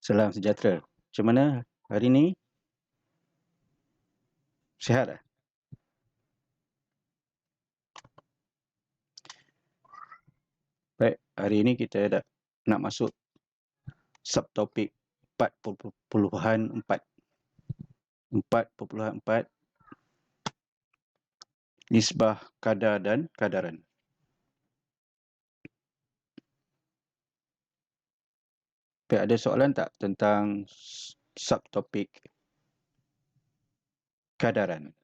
Salam sejahtera. Macam mana hari ni? Sihat tak? Baik, hari ini kita nak masuk subtopik 4.4. 4.4 nisbah kadar dan kadaran. Baik, ada soalan tak tentang subtopik kadaran?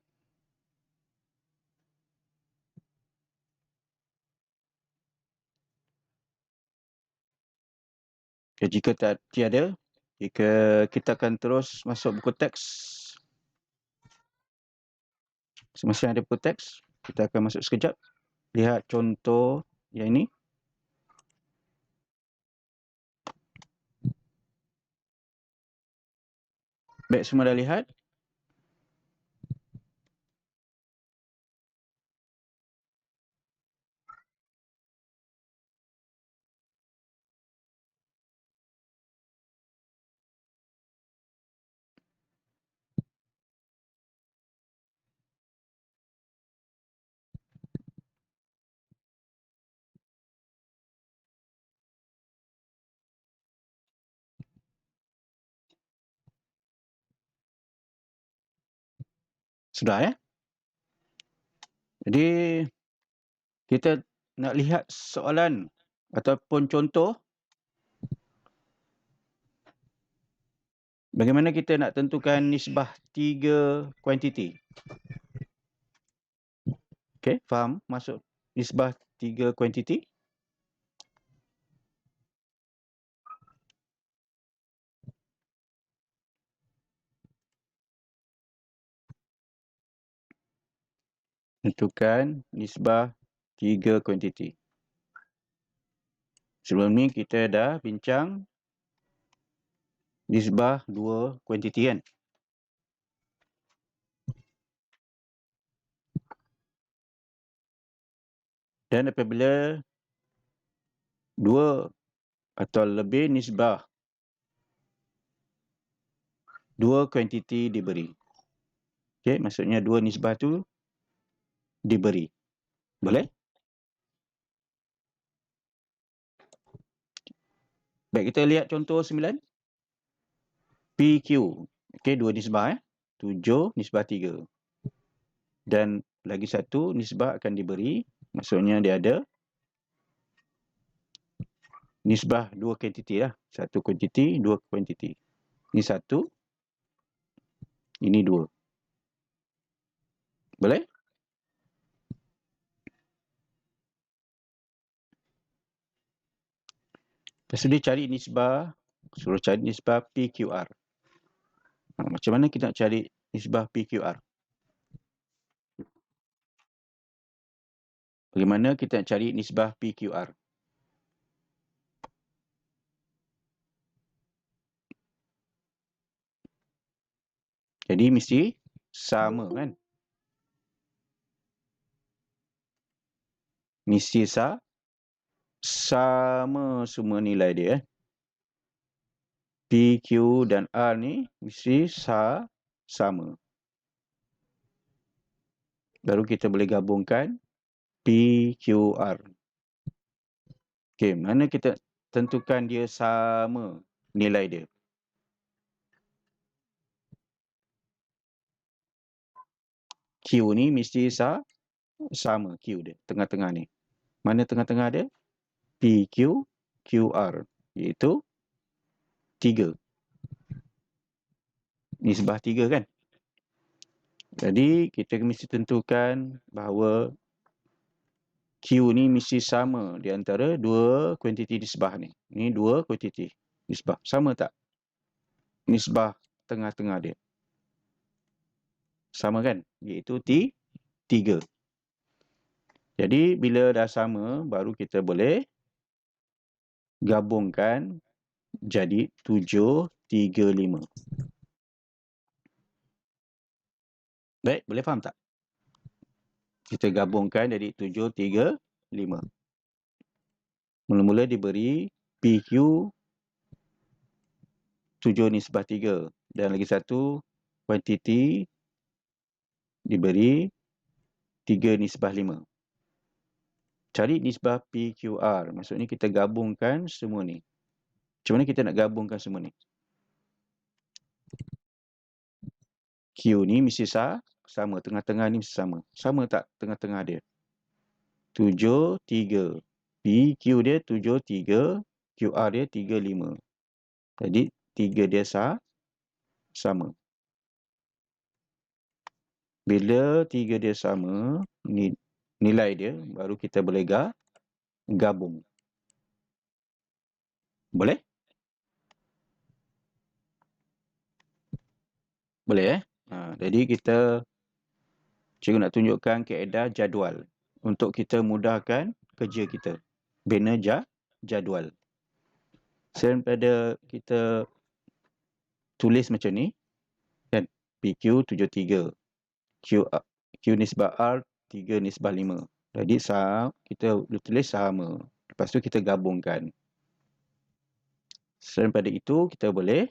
Okay, jika tiada, jika kita akan terus masuk buku teks. Semasa ada buku teks, kita akan masuk sekejap. Lihat contoh yang ini. Baik, semua dah lihat? Sudah ya? Jadi kita nak lihat soalan ataupun contoh bagaimana kita nak tentukan nisbah 3 kuantiti. Okey, faham maksud nisbah 3 kuantiti? Tentukan nisbah 3 kuantiti. Sebelum ni kita dah bincang nisbah 2 kuantiti kan? Dan apabila 2 atau lebih nisbah 2 kuantiti diberi. Okey, maksudnya 2 nisbah tu diberi. Boleh? Baik, kita lihat contoh 9. PQ. Okey, 2 nisbah 7 nisbah 3. Dan lagi satu nisbah akan diberi. Maksudnya dia ada nisbah 2 kuantiti lah. 1 kuantiti, 2 kuantiti. Ini 1. Ini 2. Boleh? Lepas tu dia cari nisbah. Suruh cari nisbah PQR. Macam mana kita nak cari nisbah PQR? Bagaimana kita nak cari nisbah PQR? Jadi mesti sama kan? Mesti sama semua nilai dia. PQ dan R ni mesti sama. Baru kita boleh gabungkan PQR. Okey, mana kita tentukan dia sama nilai dia? Q ni mesti sama Q dia, tengah-tengah ni. Mana tengah-tengah dia? PQ, QR, iaitu 3. Nisbah 3 kan? Jadi, kita mesti tentukan bahawa Q ni mesti sama di antara 2 kuantiti nisbah ni. Ni 2 kuantiti nisbah. Sama tak? Nisbah tengah-tengah dia. Sama kan? Iaitu 3. Jadi, bila dah sama, baru kita boleh gabungkan jadi 7, 3, 5. Baik, boleh faham tak? Kita gabungkan jadi 7, 3, 5. Mula-mula diberi PQ 7/3. Dan lagi satu, kuantiti diberi 3/5. Cari nisbah PQR. Maksudnya kita gabungkan semua ni. Macam mana kita nak gabungkan semua ni? Q ni mesti sama. Tengah-tengah ni mesti sama. Sama tak tengah-tengah dia? 7/3. PQ dia 7/3. QR dia 3/5. Jadi 3 dia sama. Bila 3 dia sama, nilai dia baru kita boleh gabung. Boleh? Boleh jadi kita cikgu nak tunjukkan kaedah jadual untuk kita mudahkan kerja kita. Bina jadual. Selain pada kita tulis macam ni, kan? PQ 73. Q nisbah R 3/5. Jadi kita tulis sama. Lepas tu kita gabungkan. Selain pada itu, kita boleh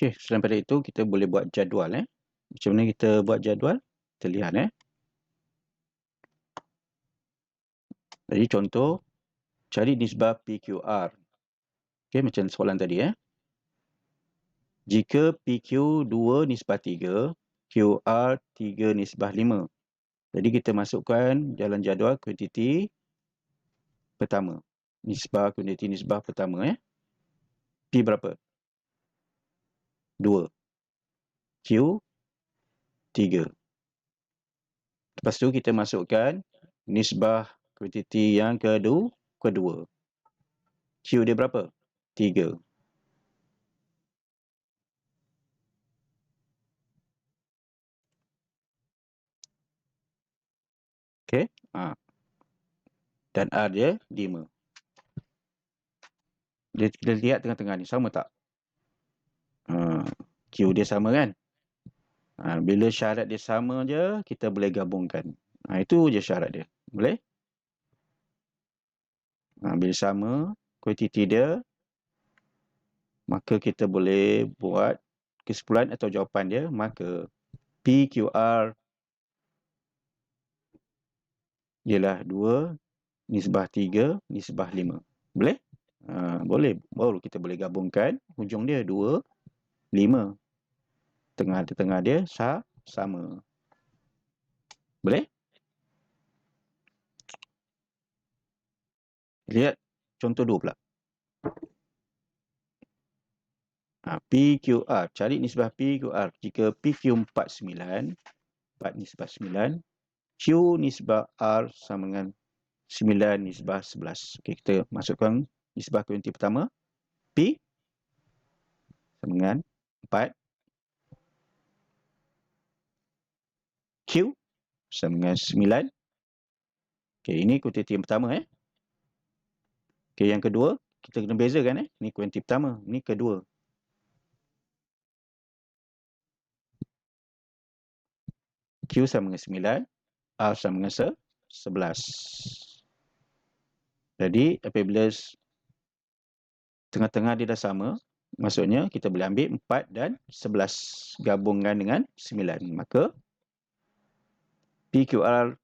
okey, selain pada itu kita boleh buat jadual. Macam mana kita buat jadual? Kita lihat. Jadi contoh, cari nisbah PQR. Okey, macam soalan tadi. Jika PQ 2/3, QR 3/5. Jadi kita masukkan jalan jadual kuantiti pertama. Kuantiti nisbah pertama. P berapa? 2. Q 3. Lepas tu kita masukkan nisbah kuantiti yang kedua. Q dia berapa? 3. Okey. Dan R dia 5. Kita lihat tengah-tengah ni sama tak? Q dia sama kan? Bila syarat dia sama je, kita boleh gabungkan. Itu je syarat dia. Boleh? Bila sama kuantiti dia, maka kita boleh buat kesimpulan atau jawapan dia. Maka PQR ialah 2/3/5. Boleh? Boleh. Baru kita boleh gabungkan hujung dia 2, 5. Tengah dia sama. Boleh? Lihat contoh 2 pula. PQR. Cari nisbah PQR. Jika PQ 49, 4/9, Q nisbah R sama dengan 9/11. Okey, kita masukkan nisbah kuantiti pertama. P sama dengan 4. Q sama dengan 9. Okey, ini kuantiti yang pertama. Okey, yang kedua, kita kena bezakan. Ini kuantiti pertama, ini kedua. Q sama dengan 9, R sama dengan 11. Jadi, apabila tengah-tengah dia dah sama, maksudnya kita boleh ambil 4 dan 11 gabungkan dengan 9. Maka PQR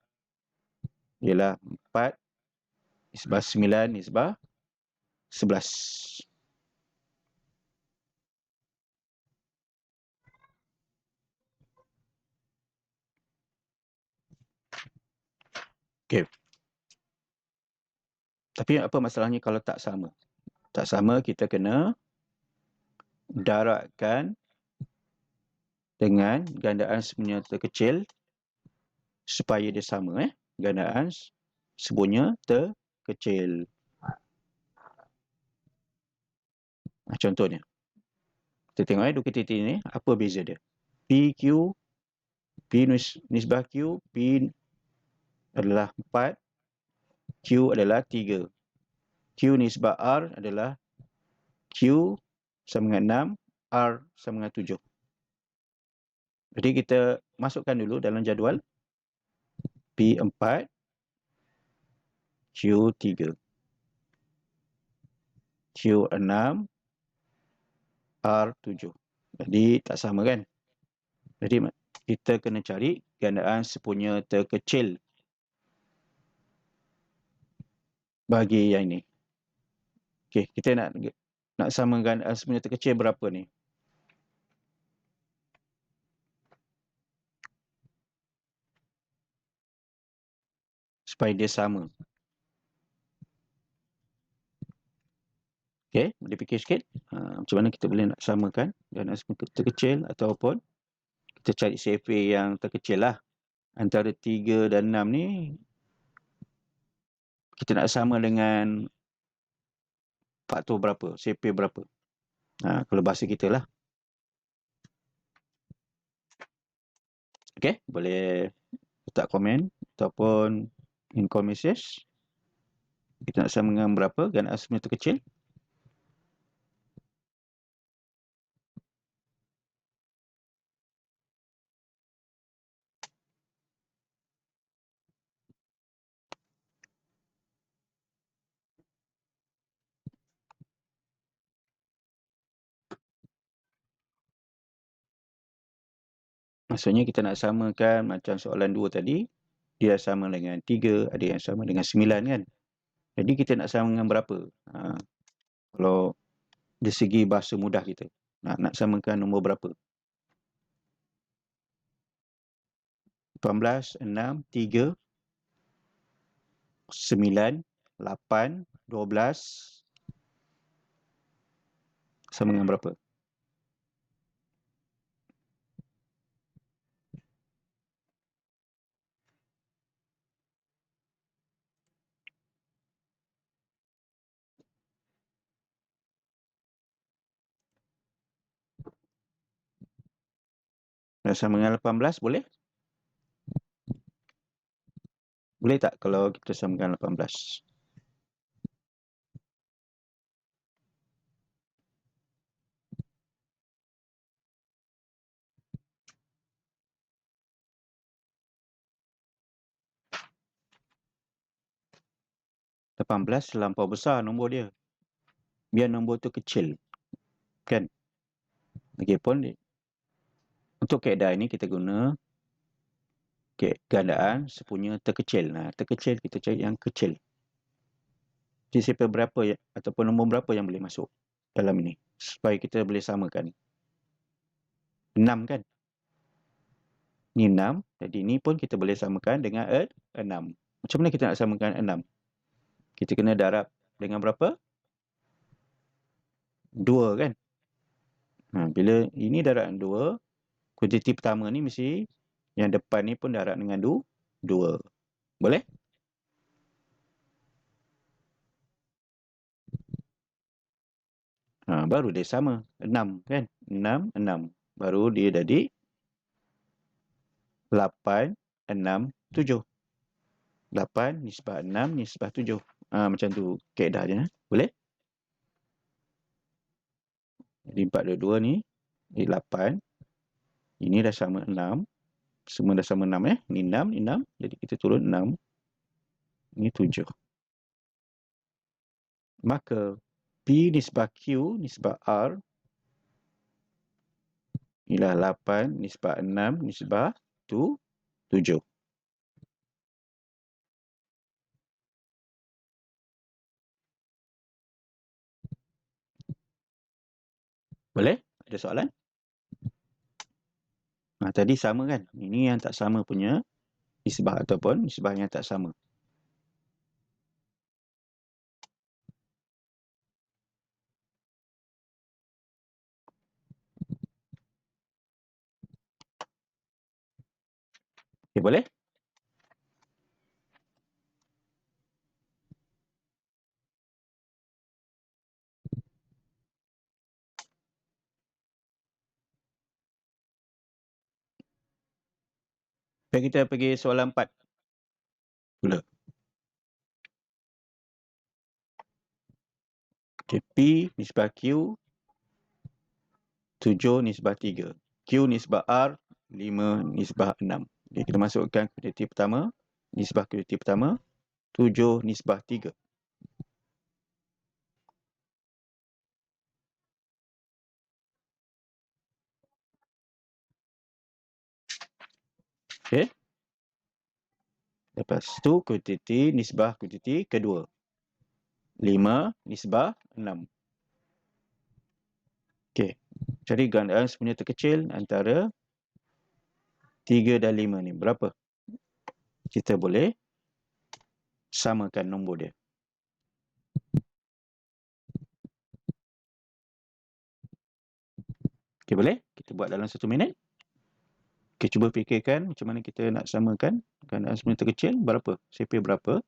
ialah 4/9/11. Okey. Tapi apa masalahnya kalau tak sama? Tak sama, kita kena darabkan dengan gandaan semuanya terkecil supaya dia sama. Gandaan semuanya terkecil. Contohnya, Kita tengok dua kuantiti ni, apa beza dia? PQ, P nisbah Q, P adalah 4, Q adalah 3. Q nisbah R adalah Q sama dengan 6, R sama dengan 7. Jadi kita masukkan dulu dalam jadual P4, Q3, Q6, R7. Jadi tak sama kan? Jadi kita kena cari gandaan sepunya terkecil bagi yang ini. Okey, kita nak samakan sepunya terkecil berapa ni? Supaya dia sama. Okey, boleh fikir sikit. Macam mana kita boleh nak samakan gandaan sepunya terkecil ataupun kita cari CFA yang terkecil lah. Antara 3 dan 6 ni kita nak sama dengan faktor berapa, CFA berapa. Kalau bahasa kita lah. Okey, boleh letak komen ataupun in comment message. Kita nak sama dengan berapa gandaan sepunya terkecil. Maksudnya kita nak samakan macam soalan 2 tadi, dia sama dengan 3, ada yang sama dengan 9 kan. Jadi kita nak sama dengan berapa? Kalau dari segi bahasa mudah kita, nak samakan nombor berapa? 18, 6, 3, 9, 8, 12, sama dengan berapa? Nak sama dengan 18 boleh? Boleh tak kalau kita samakan 18? Lapan belas terlampau besar nombor dia. Biar nombor tu kecil. Kan? Lagipun untuk kaedah ini kita guna gandaan sepunya terkecil. Terkecil kita cari yang kecil. Jadi CFA berapa ataupun nombor berapa yang boleh masuk dalam ini supaya kita boleh samakan. 6 kan? Ni 6. Jadi ni pun kita boleh samakan dengan 6. Macam mana kita nak samakan 6? Kita kena darab dengan berapa? 2 kan? Bila ini darab 2, kuantiti pertama ni mesti yang depan ni pun darab dengan 2. Boleh? Baru dia sama. 6 kan? 6, 6. Baru dia jadi 8, 6, 7. 8 nisbah 6 nisbah 7. Macam tu kaedahnya. Boleh? Jadi 4 ni 8. Ini dah sama 6. Semua dah sama 6 . Ni 6, ni 6. Jadi kita turun 6. Ini 7. Maka P nisbah Q nisbah R ialah 8 nisbah 6 nisbah 7. Boleh? Ada soalan? Tadi sama kan? Ini yang tak sama punya nisbah ataupun nisbah yang tak sama. Okay, boleh? Baik, kita pergi soalan 4 pula. Okay, P nisbah Q 7 nisbah 3. Q nisbah R 5 nisbah 6. Okay, kita masukkan kuantiti pertama. Nisbah kuantiti pertama 7 nisbah 3. Okay. Lepas tu kuantiti nisbah kuantiti kedua. 5 nisbah 6. Okey. Cari gandaan semuanya terkecil antara 3 dan 5 ni. Berapa? Kita boleh samakan nombor dia. Okey, boleh? Kita buat dalam 1 minit. Okey, cuba fikirkan macam mana kita nak samakan gandaan semuanya terkecil. Berapa? CP berapa?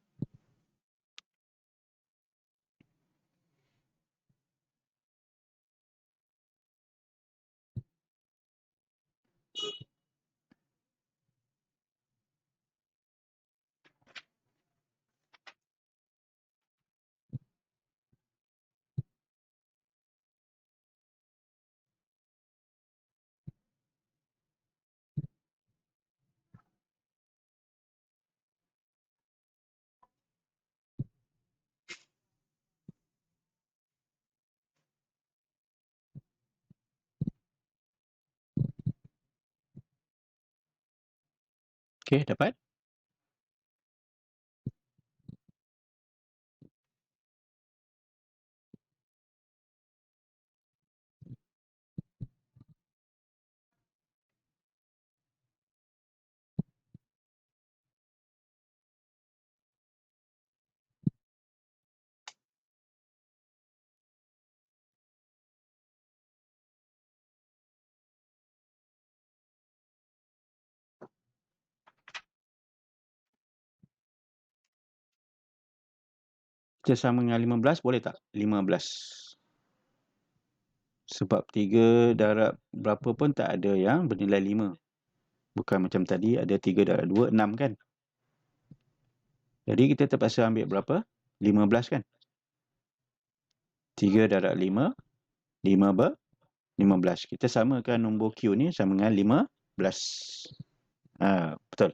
Okey, dapat? Kita sama dengan 15, boleh tak? 15. Sebab 3 darab berapa pun tak ada yang bernilai 5. Bukan macam tadi ada 3 darab 2, 6 kan? Jadi kita terpaksa ambil berapa? 15 kan? 3 darab 5, 5 ber 15. Kita samakan nombor Q ni sama dengan 15. Betul.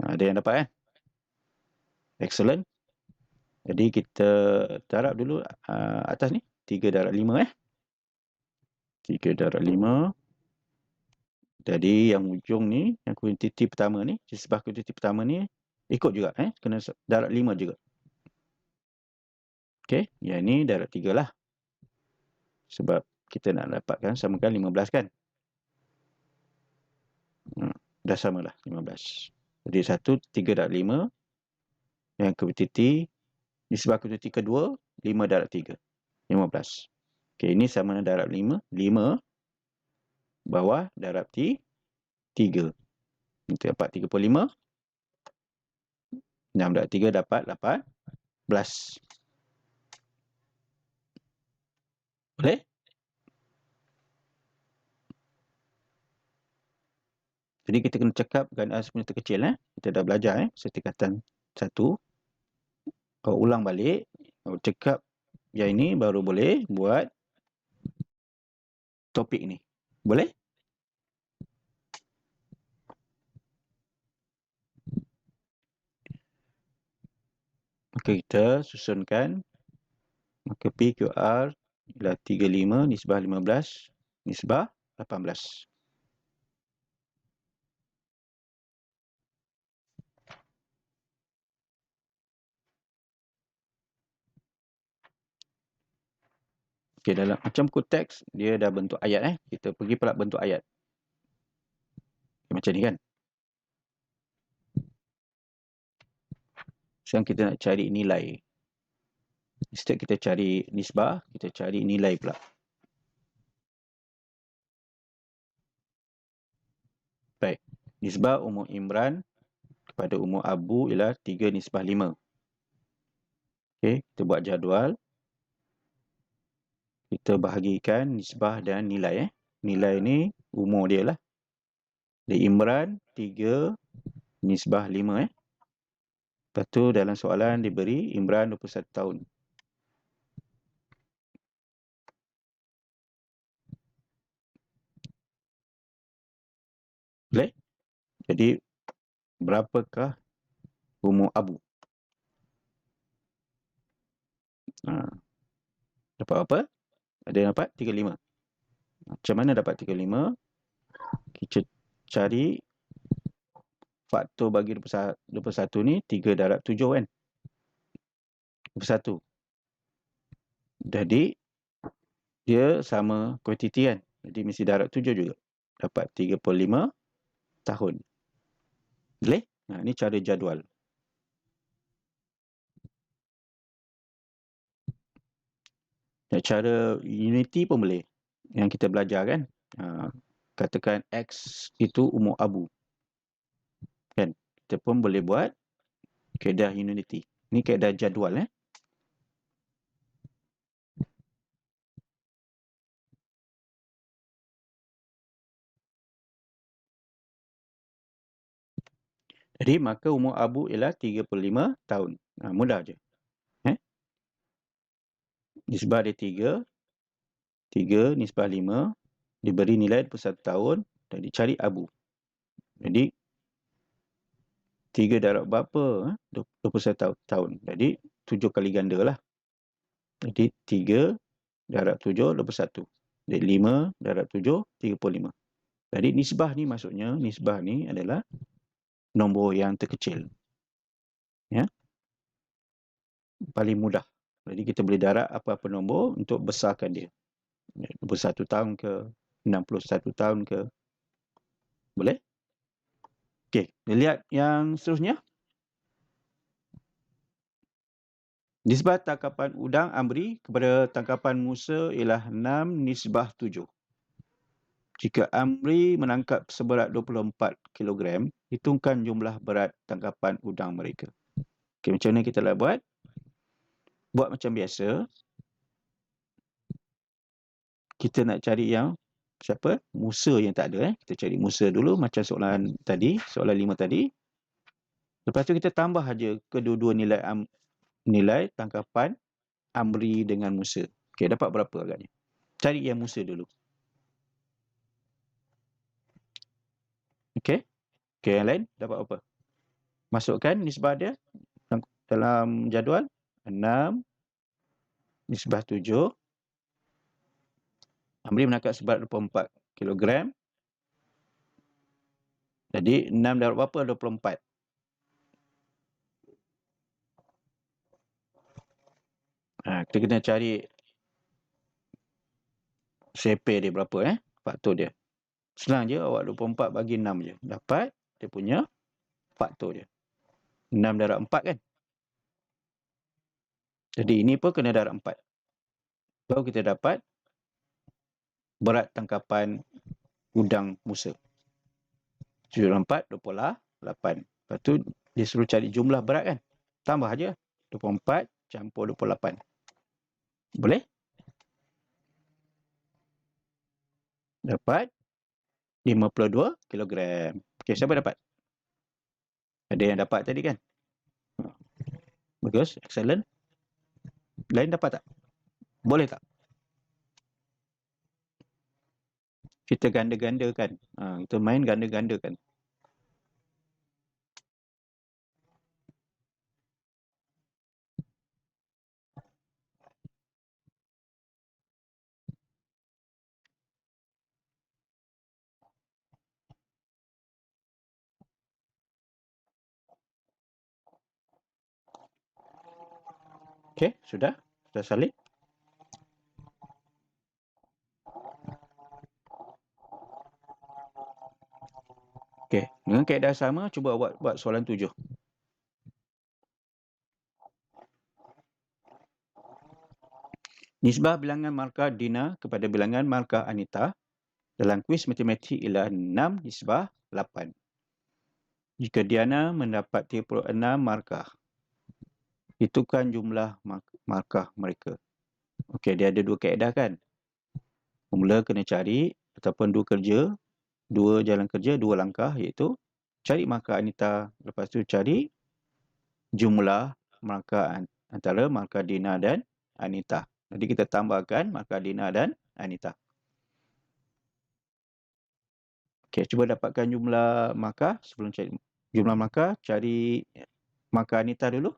Ada yang dapat kan? Excellent. Jadi kita darab dulu atas ni. 3 darab 5 3 darab 5. Jadi yang ujung ni, yang kuantiti pertama ni, nisbah kuantiti pertama ni ikut juga kena darab 5 juga. Okey, yang ni darab 3 lah. Sebab kita nak dapatkan samakan 15 kan? Dah samalah 15. Jadi 3 darab 5. Yang kuantiti nisbah kuantiti kedua 5 darab 3. 15. Okey, ini sama darab 5. 5 bawah darab 3. Kita dapat 35. 6 darab 3 dapat 18. Boleh? Jadi kita kena cakap gandaan semuanya terkecil. Kita dah belajar setingkatan 1. Kau ulang balik. Kau cakap yang ini baru boleh buat topik ni. Boleh? Maka kita susunkan. Maka PQR ialah 35 nisbah 15 nisbah 18. Okey, dalam macam kod teks dia dah bentuk ayat Kita pergi pula bentuk ayat. Macam ni kan. Sekarang kita nak cari nilai. Instead kita cari nisbah, kita cari nilai pula. Baik. Nisbah umur Imran kepada umur Abu ialah 3 nisbah 5. Okey, kita buat jadual. Kita bahagikan nisbah dan nilai. Nilai ni umur dia lah. Di Imran 3 nisbah 5 Lepas tu dalam soalan diberi Imran 21 tahun. Boleh? Jadi berapakah umur Abu? Dapat apa? Ada yang dapat 35. Macam mana dapat 35? Kita cari faktor bagi 21 ni 3 darab 7 kan? 21. Jadi dia sama kuantiti kan? Jadi mesti darab 7 juga. Dapat 35 tahun. Boleh? Ini cara jadual. Cara unity pun boleh. Yang kita belajar kan? Katakan X itu umur Abu. Kan? Kita pun boleh buat kaedah unity. Ini kaedah jadual. Jadi maka umur Abu ialah 35 tahun. Mudah je. Nisbah dia 3. 3 nisbah 5. Diberi nilai 21 tahun. Dan dicari Abu. Jadi 3 darab berapa? 21 tahun. Jadi 7 kali ganda lah. Jadi 3 darab 7, 21. Jadi 5 darab 7, 35. Jadi nisbah ni maksudnya, nisbah ni adalah nombor yang terkecil. Ya. Paling mudah. Jadi kita boleh darab apa-apa nombor untuk besarkan dia. 21 tahun ke, 61 tahun ke. Boleh? Okey, lihat yang seterusnya. Nisbah tangkapan udang Amri kepada tangkapan Musa ialah 6 nisbah 7. Jika Amri menangkap seberat 24 kg, hitungkan jumlah berat tangkapan udang mereka. Okey, macam mana kita nak buat? Buat macam biasa. Kita nak cari yang siapa? Musa yang tak ada. Kita cari Musa dulu macam soalan tadi, soalan 5 tadi. Lepas tu kita tambah aja kedua-dua nilai tangkapan Amri dengan Musa. Okey, dapat berapa agaknya? Cari yang Musa dulu. Okey. Okey, yang lain dapat apa? Masukkan nisbah dia dalam jadual. 6 nisbah 7. Amri menangkap seberat 24 kg. Jadi 6 darab berapa? 24. Kita kena cari CP dia berapa faktor dia. Senang je, awak 24 bagi 6 je. Dapat dia punya faktor dia. 6 darab 4 kan? Jadi ini pun kena darab 4. Baru kita dapat berat tangkapan udang Musa. 7 darab 4, 28. Lepas tu dia suruh cari jumlah berat kan? Tambah je. 24 campur 28. Boleh? Dapat 52 kg. Okey, siapa dapat? Ada yang dapat tadi kan? Bagus, excellent. Lain dapat tak? Boleh tak? Kita ganda-gandakan. Kita main ganda-gandakan. Okey, sudah? Sudah salin? Okey, dengan kaedah sama, cuba buat soalan 7. Nisbah bilangan markah Dina kepada bilangan markah Anita dalam kuis matematik ialah 6 nisbah 8. Jika Diana mendapat 36 markah, hitungkan jumlah markah mereka. Okey, dia ada dua kaedah kan? Mula kena cari ataupun dua kerja Dua jalan kerja, dua langkah, iaitu cari markah Anita, lepas tu cari jumlah markah antara markah Dina dan Anita. Jadi kita tambahkan markah Dina dan Anita. Okey, cuba dapatkan jumlah markah. Sebelum cari jumlah markah, cari markah Anita dulu.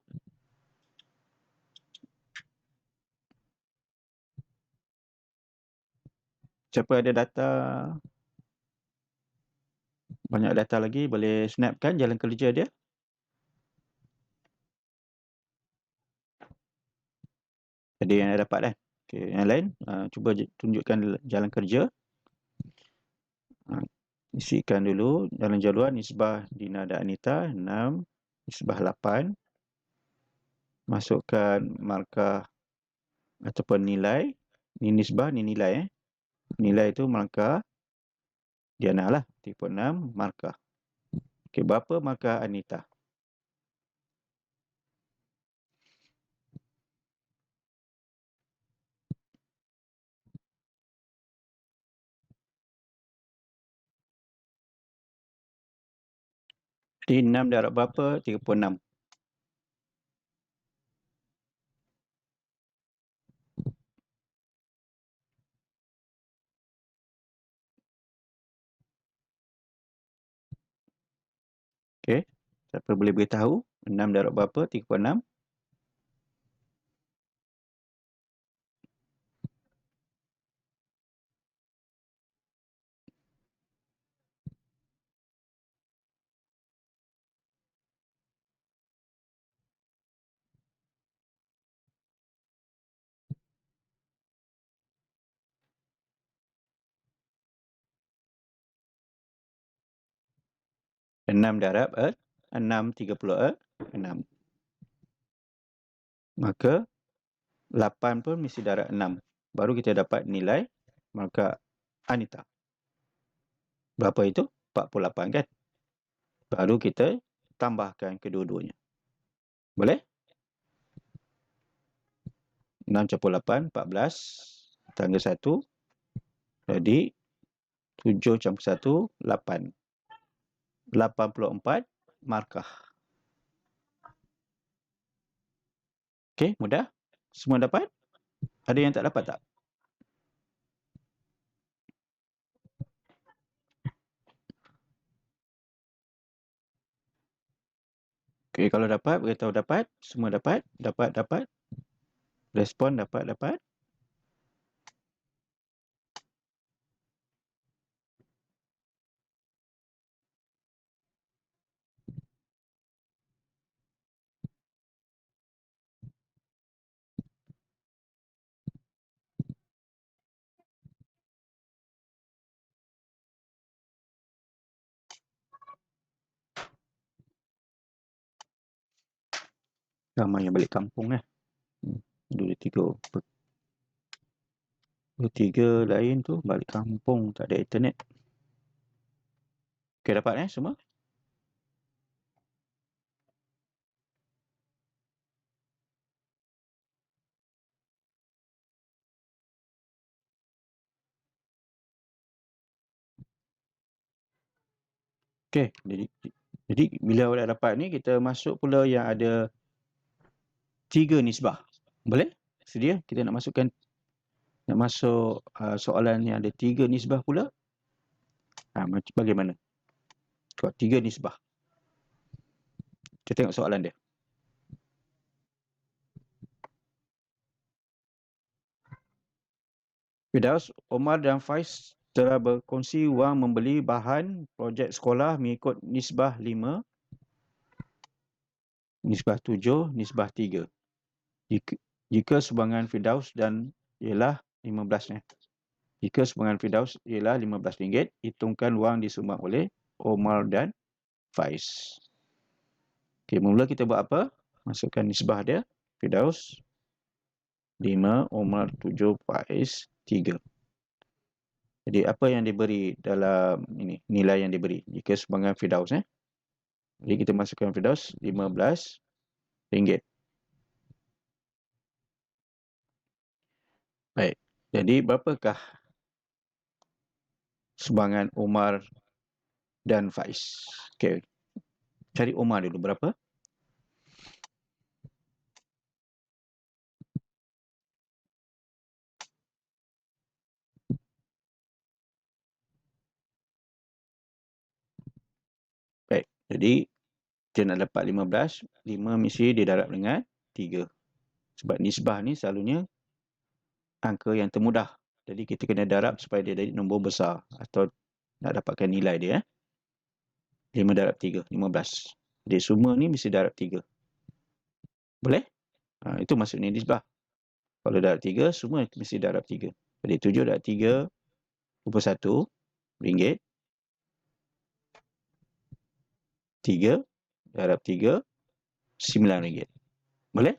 Siapa ada data, banyak data lagi, boleh snapkan jalan kerja dia. Ada yang dah dapat kan? Okey, yang lain cuba tunjukkan jalan kerja. Isikan dulu dalam jadual nisbah Dina dan Anita 6, nisbah 8. Masukkan markah ataupun nilai. Ni nisbah, ni nilai. Nilai itu markah Diana lah, 36 markah. Okey, berapa markah Anita? Jadi 6 darab berapa? 36. Okey. Siapa boleh beritahu? 6 darab berapa? 36. Enam darab 6, 36. Maka 8 pun mesti darab 6. Baru kita dapat nilai markah Anita. Berapa itu? 48 kan? Baru kita tambahkan kedua-duanya. Boleh? 6 campur 8, 14. Tangga 1. Jadi 7 campur 1, 8. 84 markah. Okey, mudah? Semua dapat? Ada yang tak dapat tak? Okey, kalau dapat, beritahu dapat. Semua dapat? Dapat. Respon dapat. Ramai yang balik kampung eh. Dua tiga lain tu balik kampung, tak ada internet. Okey, dapat semua? Okey, jadi bila awak dah dapat ni, kita masuk pula yang ada 3 nisbah. Boleh? Sedia? Kita nak masuk soalan yang ada 3 nisbah pula. Macam bagaimana? Kalau 3 nisbah. Kita tengok soalan dia. Firdaus, Omar dan Faiz telah berkongsi wang membeli bahan projek sekolah mengikut nisbah 5, nisbah 7, nisbah 3. Jika sumbangan Firdaus dan ialah 15 ni. Jika sumbangan Firdaus ialah RM15, hitungkan wang disumbang oleh Omar dan Faiz. Okey, mula kita buat apa? Masukkan nisbah dia. Firdaus 5, Omar 7, Faiz 3. Jadi apa yang diberi dalam ini, nilai yang diberi jika sumbangan Firdaus Jadi kita masukkan Firdaus RM15. Baik. Jadi berapakah sumbangan Umar dan Faiz. Okey. Cari Umar dulu berapa? Baik. Jadi dia nak dapat 15, 5 mesti dia darab dengan 3. Sebab nisbah ni selalunya angka yang termudah. Jadi kita kena darab supaya dia jadi nombor besar atau nak dapatkan nilai dia. 5 darab 3, 15. Jadi semua ni mesti darab 3. Boleh? Itu maksudnya nisbah. Kalau darab 3, semua mesti darab 3. Jadi 7 darab 3, 21 ringgit. 3 darab 3, 9 ringgit. Boleh?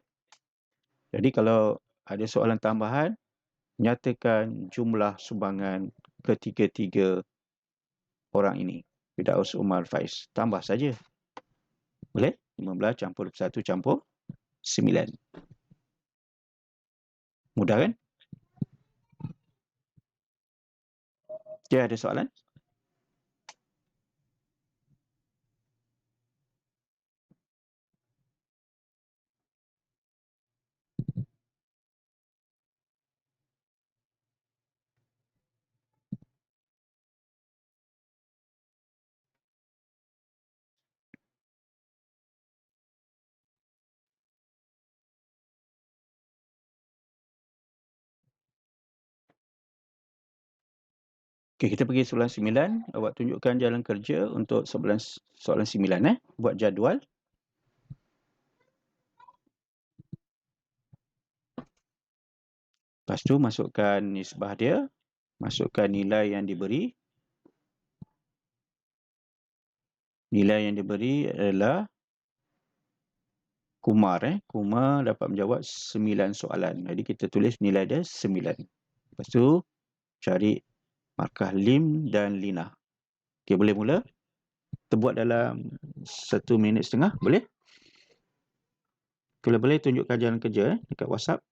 Jadi kalau ada soalan tambahan, nyatakan jumlah sumbangan ketiga-tiga orang ini. Firdaus, Umar, Faiz. Tambah saja. Boleh? 15 campur 21 campur 9. Mudah kan? Dia ada soalan? Okey, kita pergi soalan 9. Awak tunjukkan jalan kerja untuk soalan 9. Buat jadual. Lepas tu masukkan nisbah dia. Masukkan nilai yang diberi. Nilai yang diberi adalah Kumar. Kumar dapat menjawab 9 soalan. Jadi kita tulis nilai dia 9. Lepas tu cari markah Lim dan Lina. Okey, boleh mula? Kita buat dalam 1 minit setengah. Boleh? Kalau boleh tunjukkan jalan kerja dekat WhatsApp.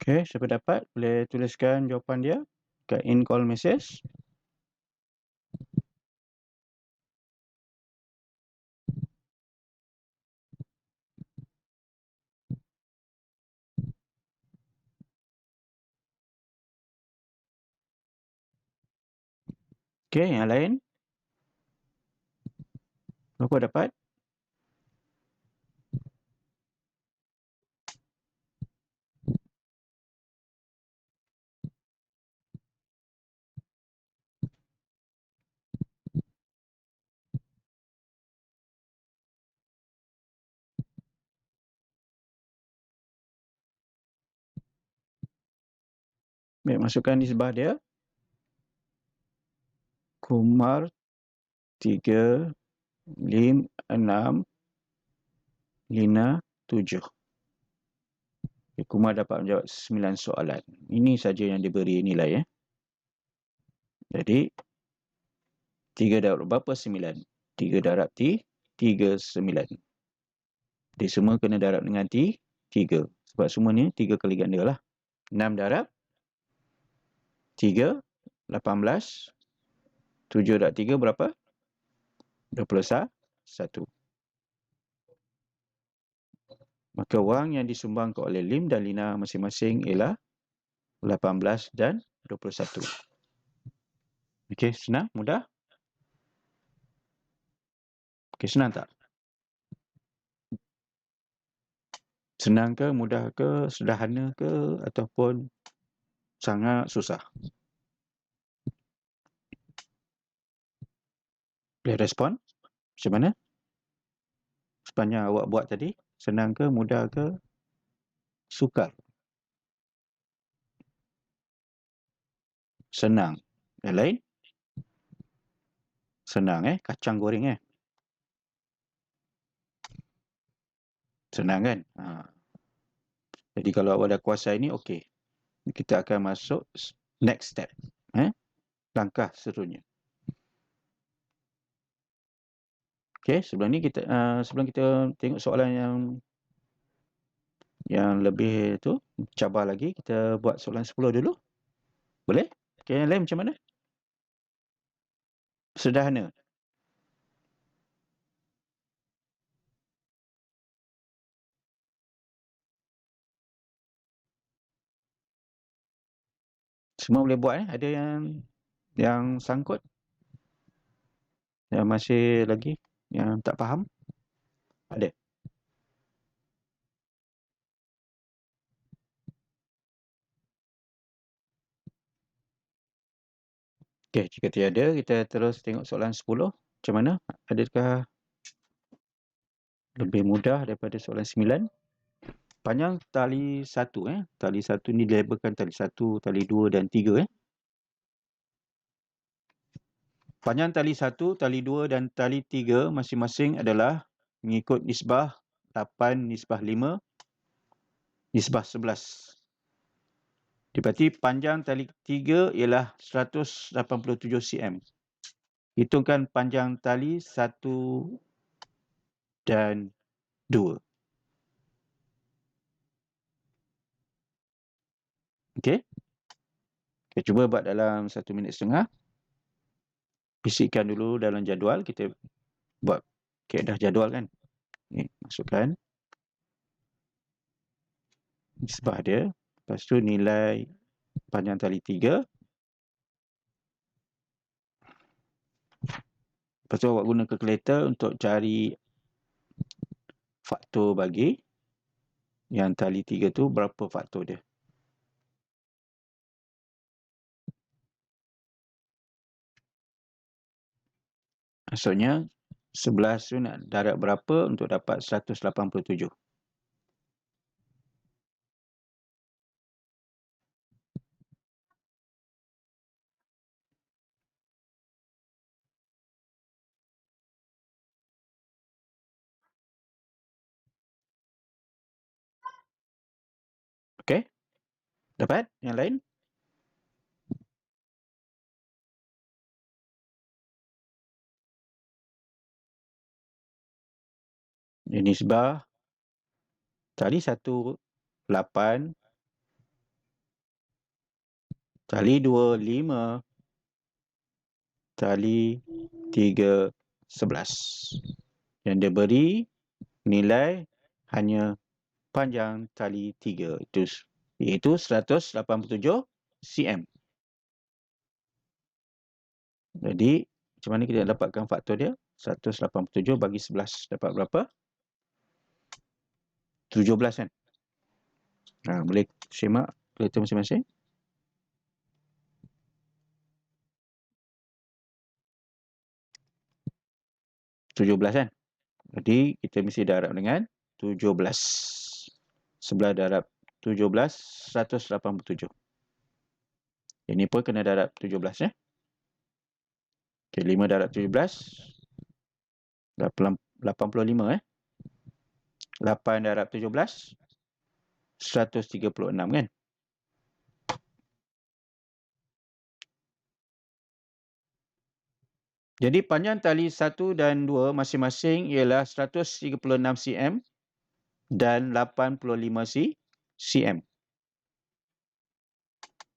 Okey, siapa dapat boleh tuliskan jawapan dia kat in call message. Okey, yang lain? Berapa dapat? Baik, masukkan nisbah dia. Kumar 3, Lim 6, Lina 7. Kumar dapat menjawab 9 soalan. Ini saja yang diberi nilai. Jadi, 3 darab berapa? 9. 3 darab 3, 9. Jadi, semua kena darab dengan 3. Sebab semua ni 3 kali ganda lah. 6 darab 3, 18. 7 darab 3 berapa? 21. Maka wang yang disumbangkan oleh Lim dan Lina masing-masing ialah 18 dan 21. Okey, senang? Mudah? Okey, senang tak? Senang ke, mudah ke, sederhana ke, ataupun sangat susah? Boleh respon? Macam mana? Sepanjang awak buat tadi, senang ke, mudah ke, sukar? Senang. Yang lain? Senang kacang goreng Senang kan? Jadi kalau awak dah kuasai ni, okey. Kita akan masuk next step. Langkah seterusnya. Okey, sebelum kita tengok soalan yang lebih tu, cabar lagi, kita buat soalan 10 dulu. Boleh? Okey, yang lain macam mana? Sederhana. Semua boleh buat Ada yang sangkut? Yang masih lagi yang tak faham? Ada? Okey, jika tiada, kita terus tengok soalan 10. Macam mana? Adakah lebih mudah daripada soalan 9? Panjang tali 1 Tali 1 ni dilabelkan tali 1, tali 2 dan 3 Panjang tali 1, tali 2 dan tali 3 masing-masing adalah mengikut nisbah 8, nisbah 5, nisbah 11. Berarti panjang tali 3 ialah 187 cm. Hitungkan panjang tali 1 dan 2. Okey? Okay, cuba buat dalam 1 minit setengah. Bisikkan dulu dalam jadual. Kita buat kaedah jadual kan. Masukkan nisbah dia. Lepas tu nilai panjang tali 3. Lepas tu awak guna kalkulator untuk cari faktor bagi yang tali 3 tu berapa faktor dia. Maksudnya 11 tu nak darab berapa untuk dapat 187. Okey? Dapat? Yang lain? Ini nisbah tali 1 8, tali 2 5, tali 3 11. Yang dia beri nilai hanya panjang tali 3 itu, iaitu 187 cm. Jadi, macam mana kita nak dapatkan faktor dia? 187 bagi 11 dapat berapa? 17 kan? Boleh simak kereta masing-masing. 17 kan? Jadi, kita mesti darab dengan 17. 11 darab 17, 187. Ini pun kena darab 17 ya. Okay, 5 darab 17, 85 eh. 8 darab 17, 136 kan? Jadi panjang tali 1 dan 2 masing-masing ialah 136 cm dan 85 cm.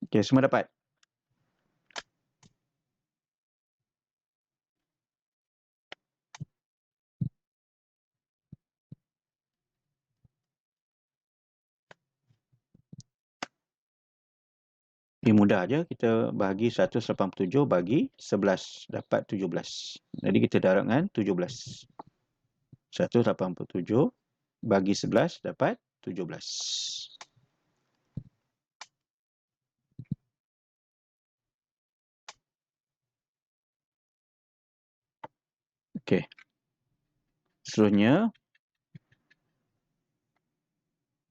Okey, semua dapat? Ini mudah aja, kita bahagi 187 bagi 11 dapat 17. Jadi kita darab dengan 17. 187 bagi 11 dapat 17. Okey. Seterusnya,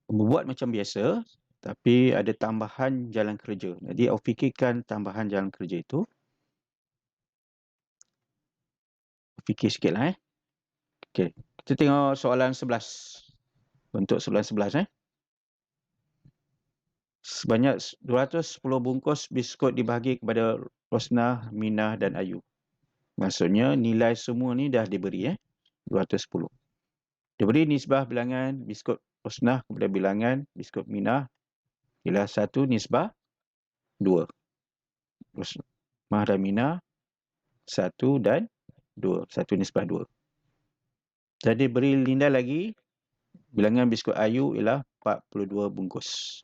buat macam biasa, tapi ada tambahan jalan kerja. Jadi, awak fikirkan tambahan jalan kerja itu. Fikir sikitlah. Okey. Kita tengok soalan 11. Bentuk soalan 11. Sebanyak 210 bungkus biskut dibahagi kepada Rosnah, Minah dan Ayu. Maksudnya nilai semua ni dah diberi 210. Diberi nisbah bilangan biskut Rosnah kepada bilangan biskut Minah ialah 1 nisbah 2. Rosnah dan Minah 1 dan 2. 1 nisbah 2. Jadi beri nilai lagi bilangan biskut Ayu ialah 42 bungkus.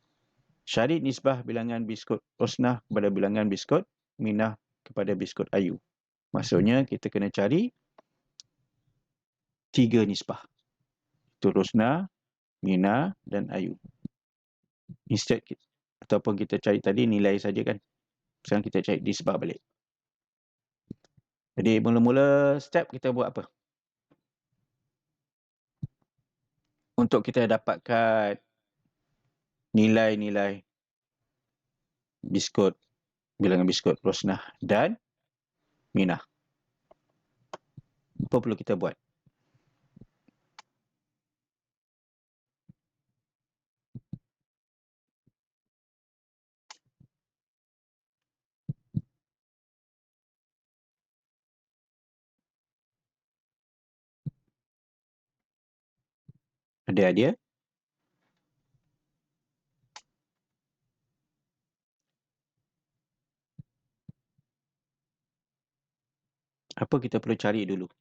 Cari nisbah bilangan biskut Rosnah kepada bilangan biskut Minah kepada biskut Ayu. Maksudnya kita kena cari 3 nisbah. Itu Rosnah, Minah dan Ayu. Instead ataupun kita cari tadi nilai saja kan. Sekarang kita cari nisbah balik. Jadi mula-mula step kita buat apa? Untuk kita dapatkan nilai-nilai biskut, bilangan biskut Rosnah dan Minah. Apa perlu kita buat? Ada dia? Apa kita perlu cari dulu?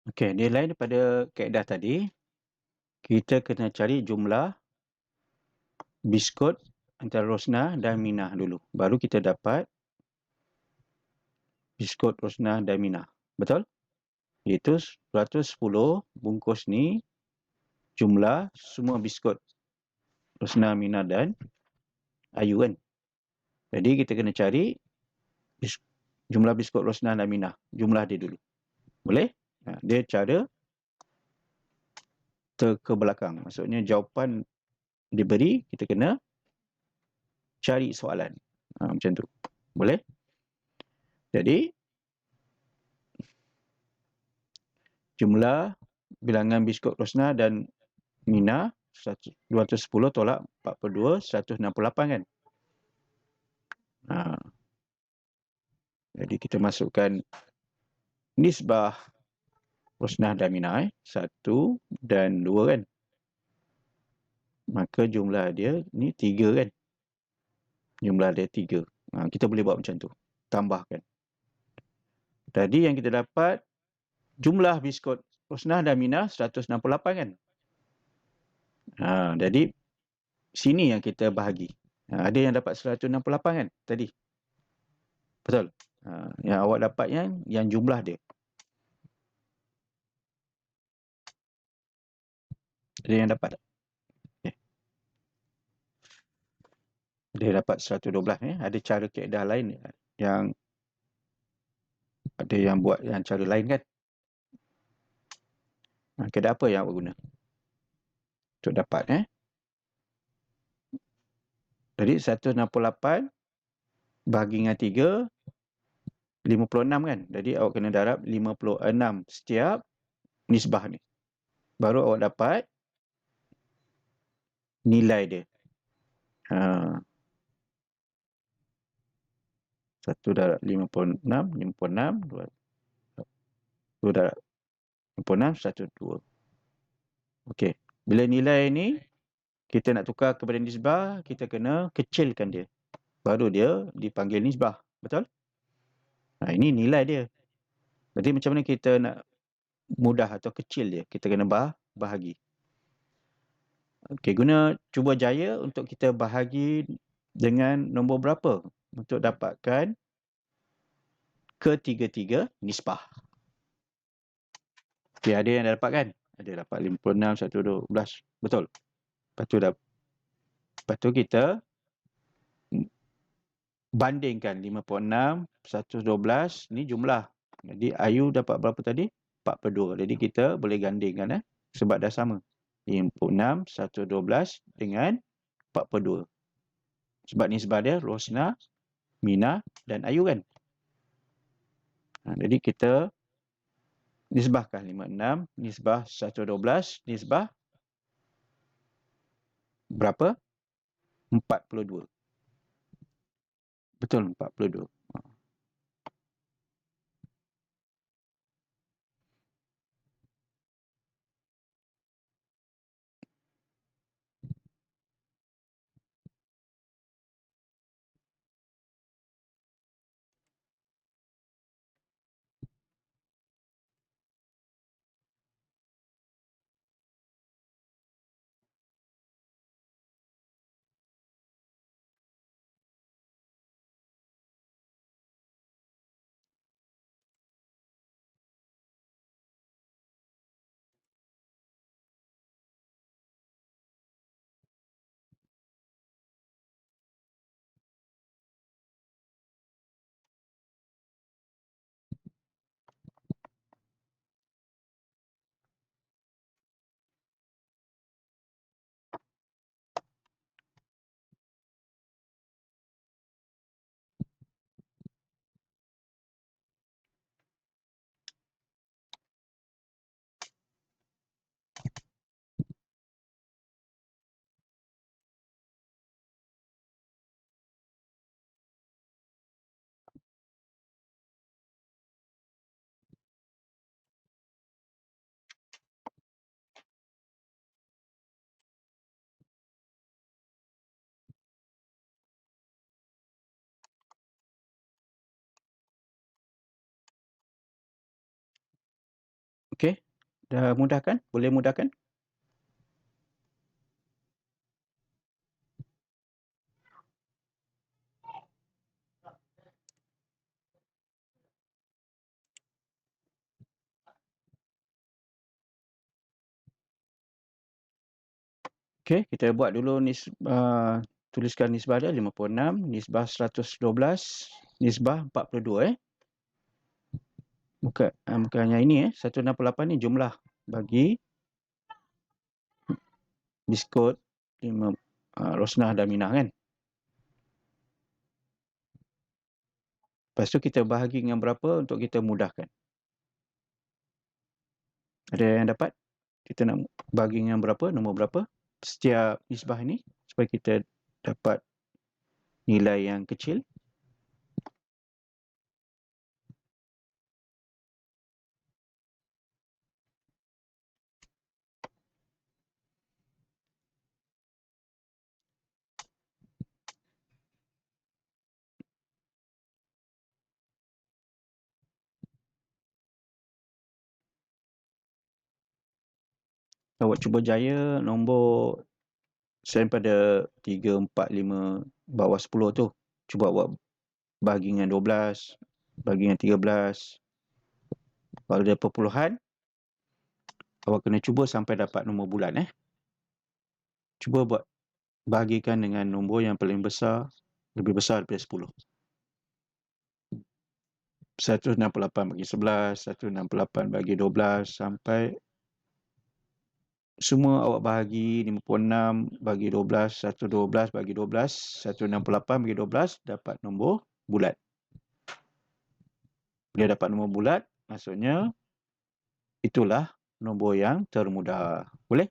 Okey, dia lain daripada kaedah tadi. kita kena cari jumlah biskut antara Rosnah dan Minah dulu. Baru kita dapat biskut Rosnah dan Minah. Betul? Iaitu 110 bungkus ni jumlah semua biskut Rosnah, Minah dan Ayu kan. Jadi kita kena cari jumlah biskut Rosnah dan Minah. Jumlah dia dulu. Boleh? Dia cara ke belakang. Maksudnya jawapan diberi, kita kena cari soalan. Macam tu. Boleh? Jadi, jumlah bilangan biskut Rosnah dan Minah 210 tolak 42, 168 kan? Jadi kita masukkan nisbah Rosnah dan Minah 1 dan 2 kan? Maka jumlah dia ni 3 kan? Jumlah dia 3. Kita boleh buat macam tu. Tambahkan. Tadi yang kita dapat jumlah biskut Rosnah dan Minah 168 kan? Jadi sini yang kita bahagi. Ada yang dapat 168 kan tadi? Betul? Yang awak dapat yang jumlah dia. Ada yang dapat tak? Okay. Dia dapat 112 ya. Ada cara kaedah lain yang ada yang buat yang cara lain kan? Kaedah apa yang awak guna? Untuk dapat Jadi 168 bahagi dengan 3, 56 kan? Jadi awak kena darab 56 setiap nisbah ni. Baru awak dapat nilai dia. 1 darab 56, 56, 2 darab 56, 1, 2. Okey. Bila nilai ni kita nak tukar kepada nisbah, kita kena kecilkan dia. Baru dia dipanggil nisbah. Betul? Ini nilai dia. Jadi macam mana kita nak mudah atau kecil dia? Kita kena bahagi. Okey, guna cuba jaya untuk kita bahagi dengan nombor berapa untuk dapatkan ketiga-tiga nisbah. Okey, ada yang dah dapat kan? Ada dapat 56, 112. Betul. Lepas tu kita bandingkan 56, 112 ni jumlah. Jadi Ayu dapat berapa tadi? 42. Jadi kita boleh gandingkan sebab dah sama. 56, 112 dengan 42. Sebab nisbah dia Rosnah, Minah dan Ayu kan? Jadi kita nisbahkan 56, nisbah 112, nisbah berapa? 42. Betul, 42. Okey. Dah mudah kan? Boleh mudahkan? Okey, kita buat dulu tuliskan nisbah dia 56, nisbah 112, nisbah 42 bukan yang ini 168 ni jumlah bagi biskut Rosnah dan Minah kan. Lepas tu kita bahagi dengan berapa untuk kita mudahkan. Ada yang dapat? Kita nak bagi dengan berapa, nombor berapa setiap nisbah ini supaya kita dapat nilai yang kecil. Awak cuba jaya nombor selain pada 3, 4, 5 bawah 10 tu. Cuba awak bagi dengan 12, bagi dengan 13. Kalau ada perpuluhan, awak kena cuba sampai dapat nombor bulan Cuba buat bahagikan dengan nombor yang paling besar, lebih besar daripada 10. 168 bagi 11, 168 bagi 12 sampai semua awak bahagi 56 bagi 12, 112 bagi 12, 168 bagi 12 dapat nombor bulat. Bila dapat nombor bulat, maksudnya itulah nombor yang termudah. Boleh?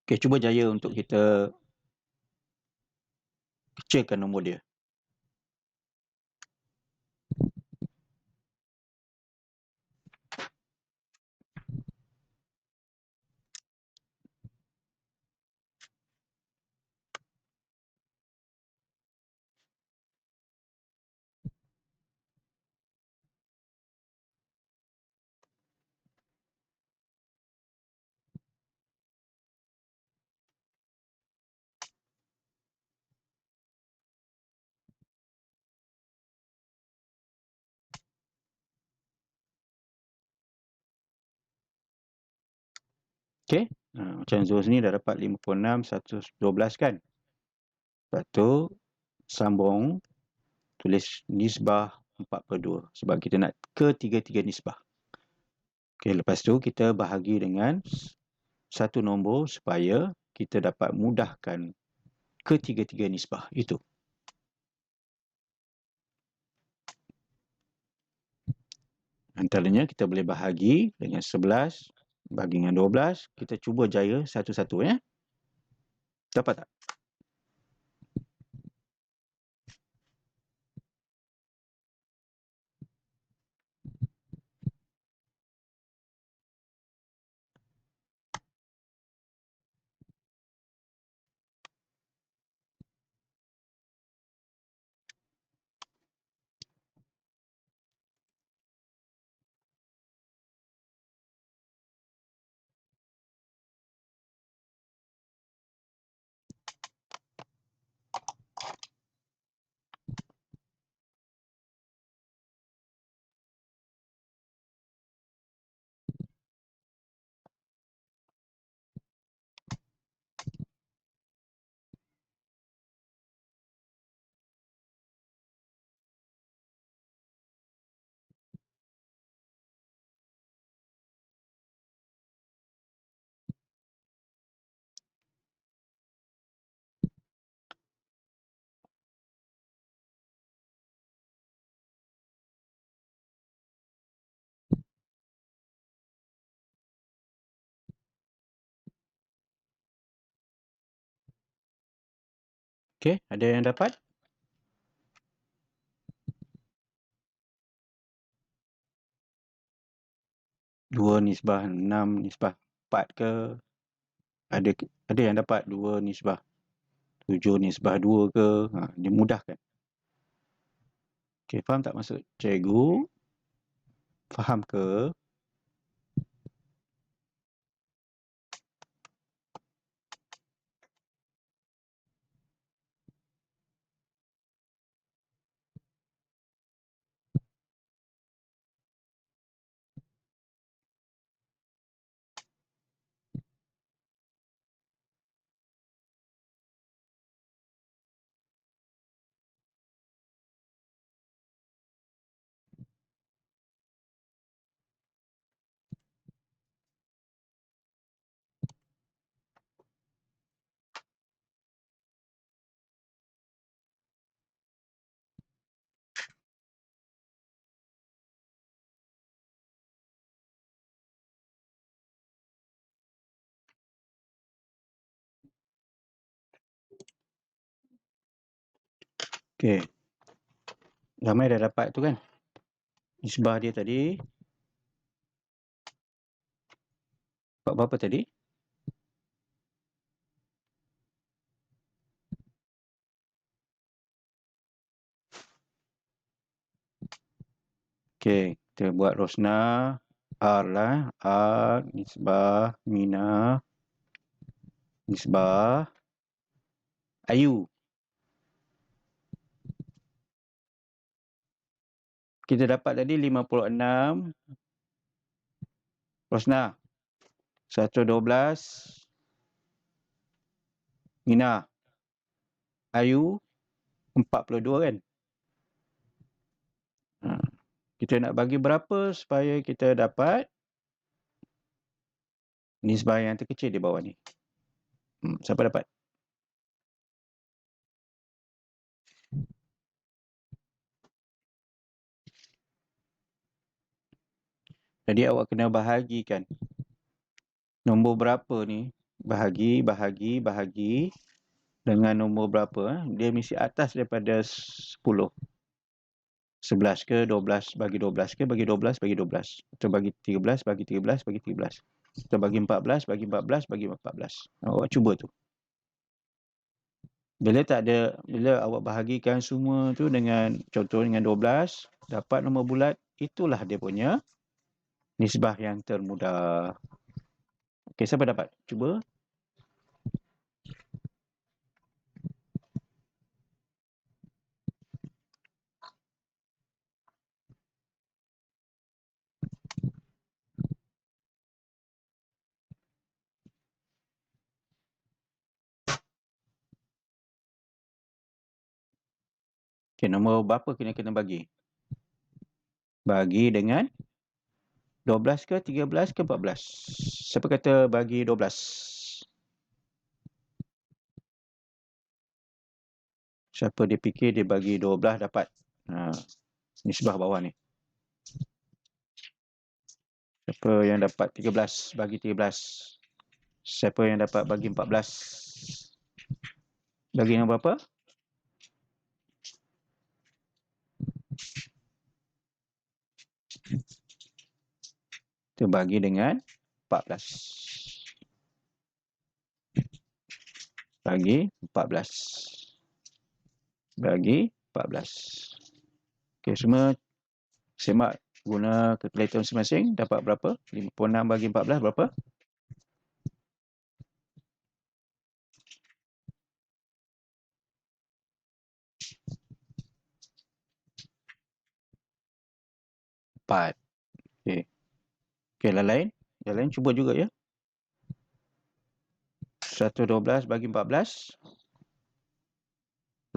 Okey, cuba jaya untuk kita kecilkan nombor dia. Okey, macam Zul ni dah dapat 56, 112 kan? Lepas tu sambung tulis nisbah 4/2 sebab kita nak ketiga-tiga nisbah. Okey, lepas tu kita bahagi dengan satu nombor supaya kita dapat mudahkan ketiga-tiga nisbah itu. Antaranya kita boleh bahagi dengan 11, bagi dengan 12. Kita cuba jaya satu-satu Dapat tak? Okey, ada yang dapat? Dua nisbah 6 nisbah 4 ke? Ada yang dapat 2 nisbah 7 nisbah 2 ke? Dia mudah kan? Okey, faham tak maksud cikgu? Faham ke? Okey. Ramai dah dapat tu kan? Nisbah dia tadi. Dapat berapa tadi? Okey, kita buat Rosnah. R lah. R, nisbah, Mina, nisbah, Ayu. Kita dapat tadi 56. Rosnah. 112. Mina. Ayu. 42 kan? Kita nak bagi berapa supaya kita dapat nisbah yang terkecil di bawah ni? Siapa dapat? Jadi awak kena bahagikan. Nombor berapa ni? Bahagi dengan nombor berapa? Dia mesti atas daripada 10. 11 ke 12 bagi 12 ke bagi 12 bagi 12. Atau bagi 13 bagi 13 bagi 13. Atau bagi 14 bagi 14 bagi 14. Awak cuba tu. Bila awak bahagikan semua tu dengan contoh dengan 12, dapat nombor bulat, itulah dia punya nisbah yang termudah. Okey, siapa dapat? Cuba. Okey, nombor berapa kena bagi? Bagi dengan 12 ke 13 ke 14? Siapa kata bagi 12? Siapa dia fikir dia bagi 12 dapat? Nisbah bawah ni. Siapa yang dapat 13 bagi 13? Siapa yang dapat bagi 14? Bagi yang berapa? Kita bagi dengan 14. Bagi 14. Bagi 14. Okey, semua semak guna kalkulator masing-masing. Dapat berapa? 56 bagi 14 berapa? 4. Okey. Okey, yang lain? Yang lain cuba juga ya. 112 bagi 14.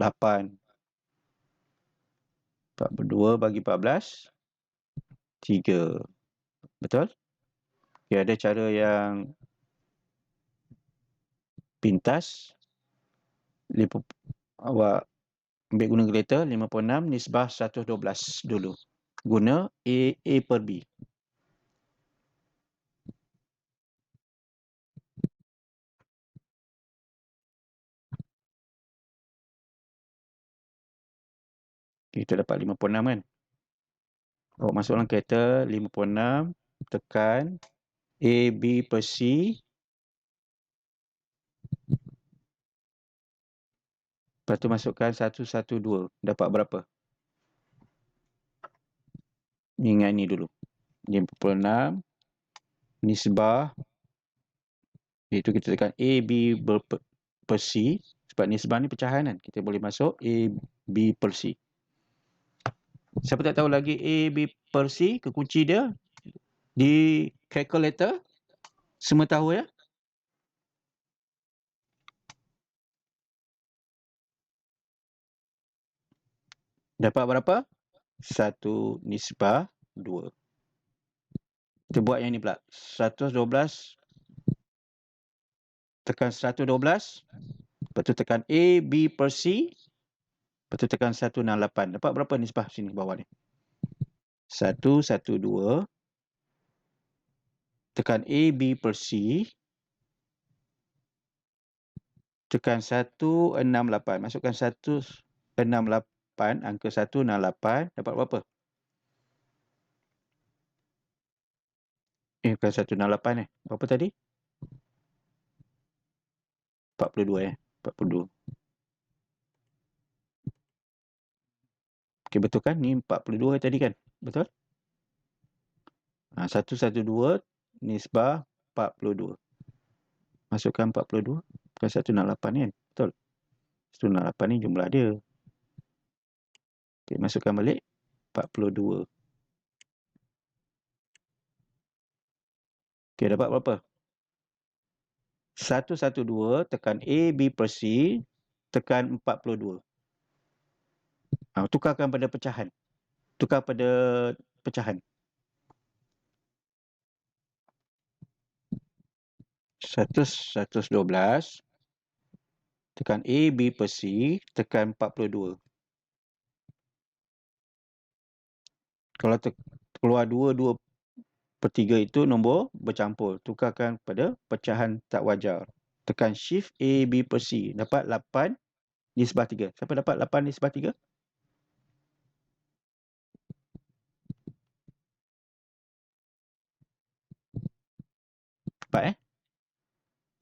8. 42 bagi 14. 3. Betul? Okay, ada cara yang pintas. Awak ambil guna kalkulator 56 nisbah 112 dulu. Guna A per B. Kita dapat 56 kan? Awak masuk dalam kalkulator 56 tekan A, B per C. Lepas tu masukkan 112. Dapat berapa? Ingat ni dulu. 56 nisbah. Itu kita tekan A, B per C. Sebab nisbah ni pecahan kan. Kita boleh masuk A, B per C. Siapa tak tahu lagi A, B per C, kekunci dia di calculator. Semua tahu ya? Dapat berapa? 1 nisbah 2. Kita buat yang ni pula. 112 tekan 112. Lepas tu tekan A, B per C. Lepas tu tekan 168. Dapat berapa nisbah sini bawah ni? 112. Tekan A, B per C. Tekan 168. Masukkan 168. 8, angka 168 dapat berapa? Bukan 168 Berapa tadi? 42 42. Okey, betul kan? Ni 42 tadi kan? Betul? 112 nisbah 42. Masukkan 42 bukan 168 kan? Betul? 168 ni jumlah dia. Okey, masukkan balik 42. Okey, dapat berapa? 112 tekan A, B per C tekan 42. Tukarkan pada pecahan. Tukar pada pecahan. 112 tekan A, B per C tekan 42. Kalau keluar 2 per 3 itu nombor bercampur. Tukarkan pada pecahan tak wajar. Tekan shift A, B per C. Dapat 8 nisbah 3. Siapa dapat 8 nisbah 3? Dapat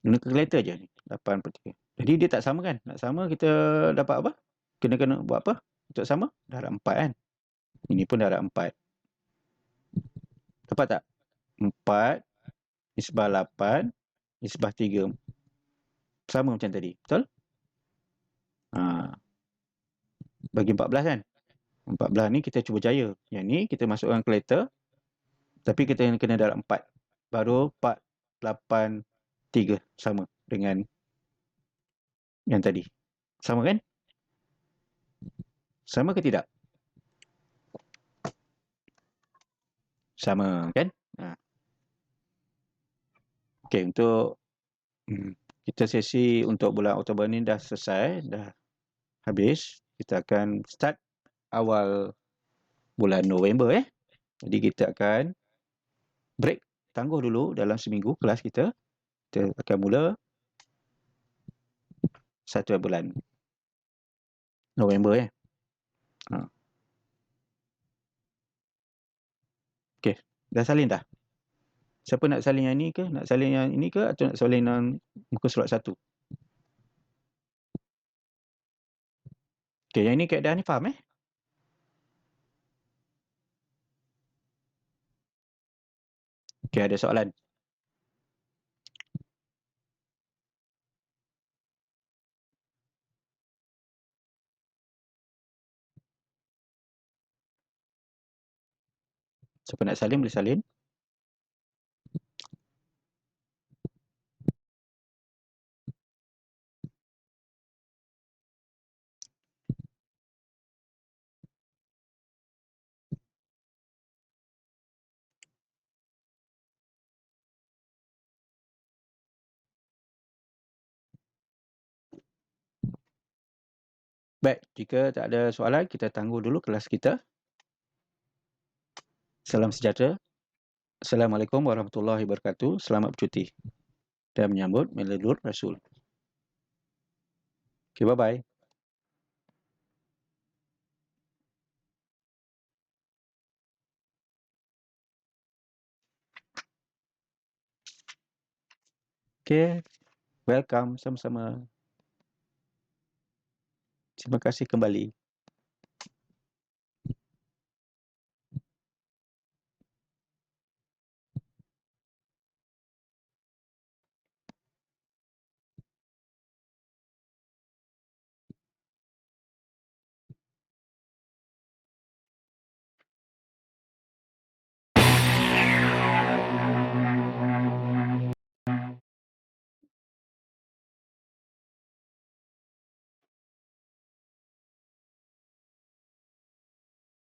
guna kalkulator je ni. 8 per 3. Jadi dia tak sama kan? Nak sama kita dapat apa? Kena buat apa? Untuk sama? Dah ada 4 kan? Ini pun dah ada 4. Dapat tak? 4 nisbah 8 nisbah 3. Sama macam tadi. Betul? Bagi 14 kan? 14 ni kita cuba jaya. Yang ni kita masukkan kalkulator. Tapi kita kena dalam 4. Baru 4, 8, 3. Sama dengan yang tadi. Sama kan? Sama ke tidak? Sama kan? Okey, untuk kita sesi untuk bulan Oktober ni dah selesai, dah habis. Kita akan start awal bulan November Jadi kita akan break, tangguh dulu dalam seminggu kelas kita. Kita akan mula 1 bulan November Okey, dah salin dah? Siapa nak salin yang ni ke? Nak salin yang ini ke? Atau nak salin yang muka surat 1? Okey, yang ni keadaan ni faham Okey, ada soalan? Siapa nak salin boleh salin. Baik, jika tak ada soalan, kita tangguh dulu kelas kita. Salam sejahtera. Assalamualaikum warahmatullahi wabarakatuh. Selamat bercuti dan menyambut Maulidur Rasul. Okay, bye-bye. Okay, welcome sama-sama. Terima kasih kembali.